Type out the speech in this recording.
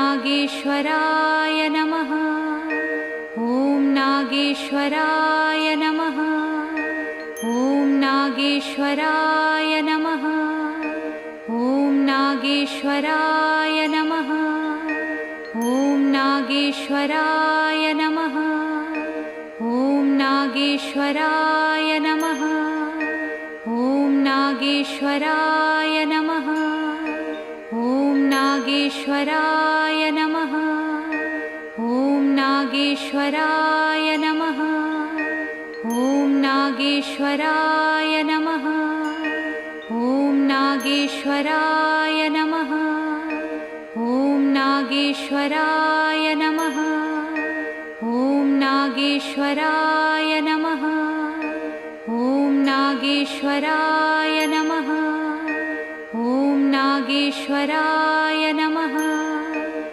नागेश्वराय नमः। ॐ नागेश्वराय नमः। ॐ नागेश्वराय नमः। ॐ नागेश्वराय नमः। ॐ नागेश्वराय नमः। ॐ नागेश्वराय नमः। ॐ नागेश्वराय नमः। ॐ नागेश्वराय नमः। ॐ नागेश्वराय नमः। ॐ नागेश्वराय नमः। ॐ नागेश्वराय नमः। ॐ नागेश्वराय नमः। ॐ नागेश्वराय नमः। ॐ नागेश्वराय नमः। ॐ नागेश्वराय